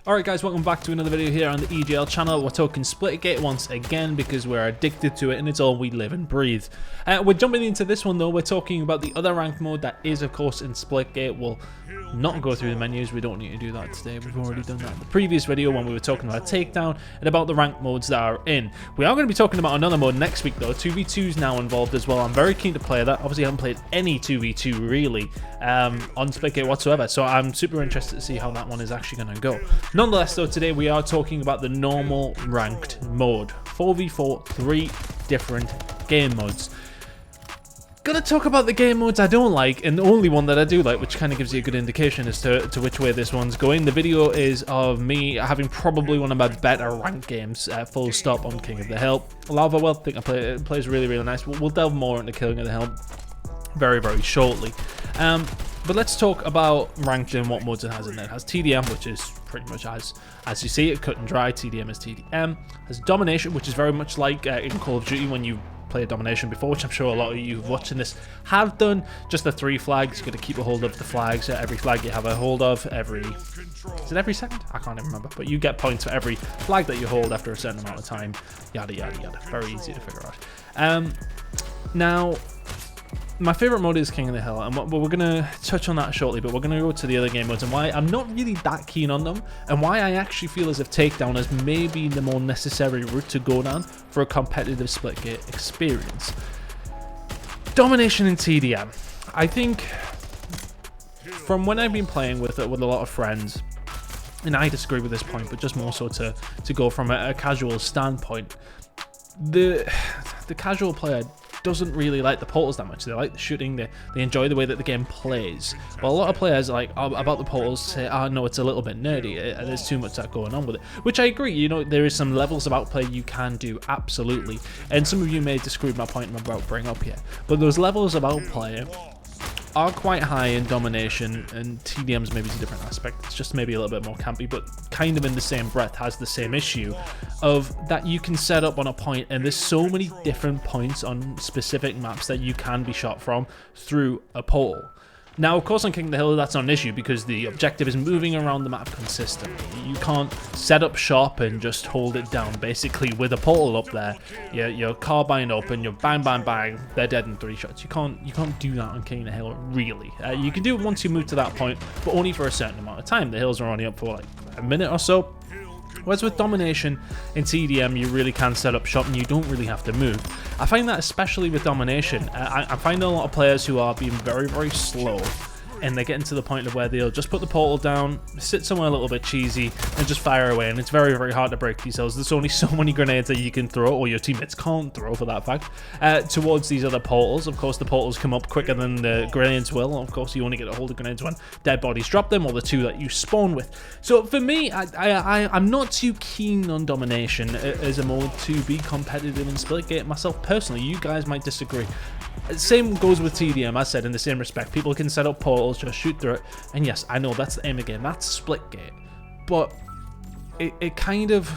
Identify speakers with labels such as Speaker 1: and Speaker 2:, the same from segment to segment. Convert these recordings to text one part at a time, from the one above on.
Speaker 1: Alright guys, welcome back to another video here on the EGL channel. We're talking Splitgate once again because we're addicted to it and it's all we live and breathe. We're jumping into this one though. We're talking about the other ranked mode that is of course in Splitgate. We'll not go through the menus, we don't need to do that today. We've already done that in the previous video when we were talking about Takedown and about the ranked modes that are in. We are going to be talking about another mode next week though. 2v2 is now involved as well. I'm very keen to play that. Obviously I haven't played any 2v2 really on Splitgate whatsoever, so I'm super interested to see how that one is actually going to go. Nonetheless though, today we are talking about the normal ranked mode. 4v4, 3 different game modes. Gonna talk about the game modes I don't like and the only one that I do like, which kind of gives you a good indication as to which way this one's going. The video is of me having probably one of my better ranked games, full stop, on King of the Hill. Lava Well, I think it plays really, really nice. We'll delve more into King of the Hill very, very shortly. But let's talk about ranked and what modes it has in there. It has TDM, which is pretty much as you see it, cut and dry. TDM is TDM. It has Domination, which is very much like in Call of Duty when you played Domination before, which I'm sure a lot of you watching this have done. Just the 3 flags. You've got to keep a hold of the flags. Every flag you have a hold of, is it every second? I can't even remember, but you get points for every flag that you hold after a certain amount of time. Yada yada yada. Very easy to figure out. Now, my favourite mode is King of the Hill, and we're going to touch on that shortly, but we're going to go to the other game modes and why I'm not really that keen on them, and why I actually feel as if Takedown is maybe the more necessary route to go down for a competitive Splitgate experience. Domination and TDM. I think, from when I've been playing with it with a lot of friends, and I disagree with this point, but just more so to go from a casual standpoint, the casual player doesn't really like the portals that much. They like the shooting, they enjoy the way that the game plays. But a lot of players like about the portals say, oh no, it's a little bit nerdy, there's too much that going on with it. Which I agree, you know, there is some levels of outplay you can do, absolutely. And some of you may disagree with my point I'm about to bring up here. But those levels of outplay are quite high in Domination, and TDM's maybe a different aspect. It's just maybe a little bit more campy, but kind of in the same breath has the same issue of that you can set up on a point, and there's so many different points on specific maps that you can be shot from through a portal. Now, of course, on King of the Hill, that's not an issue because the objective is moving around the map consistently. You can't set up shop and just hold it down. Basically, with a portal up there, your carbine up and you're bang, bang, bang, they're dead in 3 shots. You can't do that on King of the Hill, really. You can do it once you move to that point, but only for a certain amount of time. The hills are only up for like a minute or so. Whereas with Domination in TDM, you really can set up shop and you don't really have to move. I find that especially with Domination, I find a lot of players who are being very, very slow, and they're getting to the point of where they'll just put the portal down, sit somewhere a little bit cheesy, and just fire away, and it's very, very hard to break these hills. There's only so many grenades that you can throw, or your teammates can't throw for that fact, towards these other portals. Of course, the portals come up quicker than the grenades will. Of course, you only get a hold of grenades when dead bodies drop them, or the 2 that you spawn with. So for me, I'm not too keen on Domination as a mode to be competitive in Splitgate myself personally. You guys might disagree. Same goes with TDM, as said, in the same respect. People can set up portals, just shoot through it, and yes, I know that's the aim again, that's Splitgate, but it kind of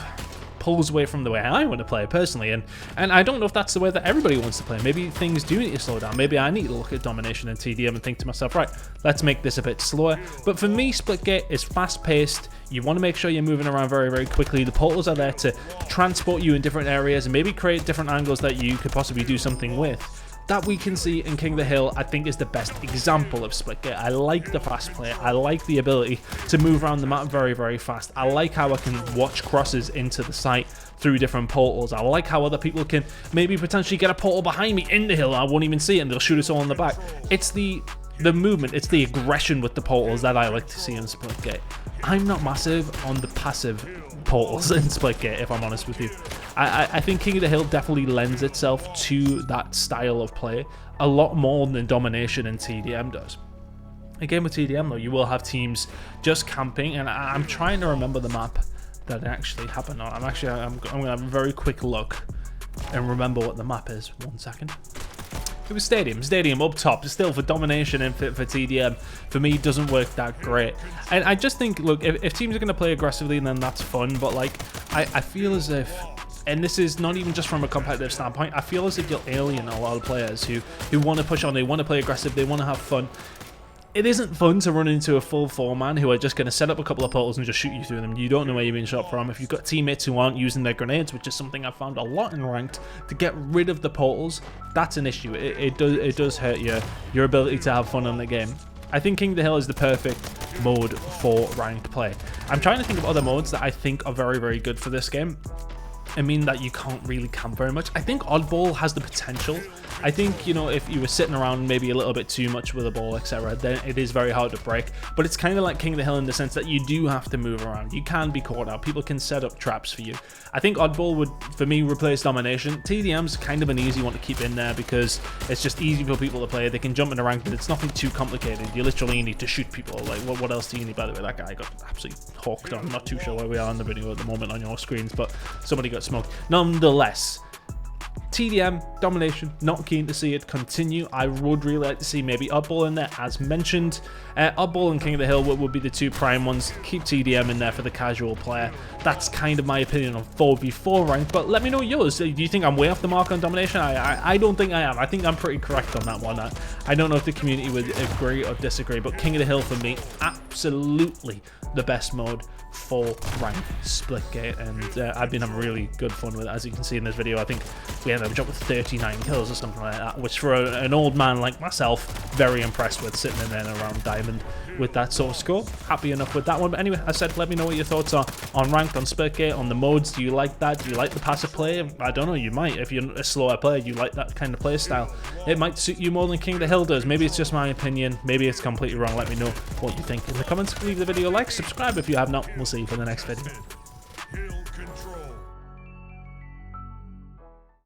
Speaker 1: pulls away from the way I want to play personally, and I don't know if that's the way that everybody wants to play. Maybe things do need to slow down. Maybe I need to look at Domination and TDM and think to myself, right, let's make this a bit slower. But for me, Splitgate is fast-paced. You want to make sure you're moving around very, very quickly. The portals are there to transport you in different areas and maybe create different angles that you could possibly do something with. That we can see in King of the Hill, I think, is the best example of Splitgate. I like the fast play. I like the ability to move around the map very, very fast. I like how I can watch crosses into the site through different portals. I like how other people can maybe potentially get a portal behind me in the hill and I won't even see it and they'll shoot us all in the back. It's the movement, it's the aggression with the portals that I like to see in Splitgate. I'm not massive on the passive portals in Splitgate, if I'm honest with you. I think King of the Hill definitely lends itself to that style of play a lot more than Domination and TDM does. Again, with TDM though, you will have teams just camping, and I'm trying to remember the map that it actually happened on. I'm gonna have a very quick look and remember what the map is. 1 second. It was Stadium up top. Still, for Domination and for TDM, for me, doesn't work that great. And I just think, look, if teams are going to play aggressively, then that's fun. But, like, I feel as if, and this is not even just from a competitive standpoint, I feel as if you'll alien a lot of players who want to push on, they want to play aggressive, they want to have fun. it isn't fun to run into a full 4-man who are just going to set up a couple of portals and just shoot you through them. You don't know where you're being shot from. If you've got teammates who aren't using their grenades, which is something I've found a lot in ranked, to get rid of the portals, that's an issue. It does hurt your ability to have fun on the game. I think King of the Hill is the perfect mode for ranked play. I'm trying to think of other modes that I think are very, very good for this game. I mean that you can't really camp very much. I think Oddball has the potential. I think, you know, if you were sitting around maybe a little bit too much with a ball, etc., then it is very hard to break. But it's kind of like King of the Hill in the sense that you do have to move around. You can be caught out. People can set up traps for you. I think Oddball would, for me, replace Domination. TDM's kind of an easy one to keep in there because it's just easy for people to play. They can jump in the rank, but it's nothing too complicated. You literally need to shoot people. Like, what else do you need? By the way, that guy got absolutely hawked on. I'm not too sure where we are on the video at the moment on your screens, but somebody got smoked. Nonetheless, TDM, Domination, not keen to see it continue. I would really like to see maybe Oddball in there, as mentioned. Oddball and King of the Hill would be the two prime ones. Keep TDM in there for the casual player. That's kind of my opinion on 4v4 rank, but let me know yours. Do you think I'm way off the mark on Domination? I don't think I am. I think I'm pretty correct on that one. I don't know if the community would agree or disagree, but King of the Hill for me, absolutely the best mode for rank Splitgate, and I've been having really good fun with it. As you can see in this video, I think we ended up dropping with 39 kills or something like that, which for an old man like myself, very impressed with, sitting in there around Diamond with that sort of score. Happy enough with that one. But anyway, I said, let me know what your thoughts are on ranked, on Splitgate, on the modes. Do you like that? Do you like the passive play? I don't know, you might. If you're a slower player, you like that kind of play style. It might suit you more than King of the Hill does. Maybe it's just my opinion. Maybe it's completely wrong. Let me know what you think in the comments. Leave the video a like, subscribe if you have not. We'll see you for the next video.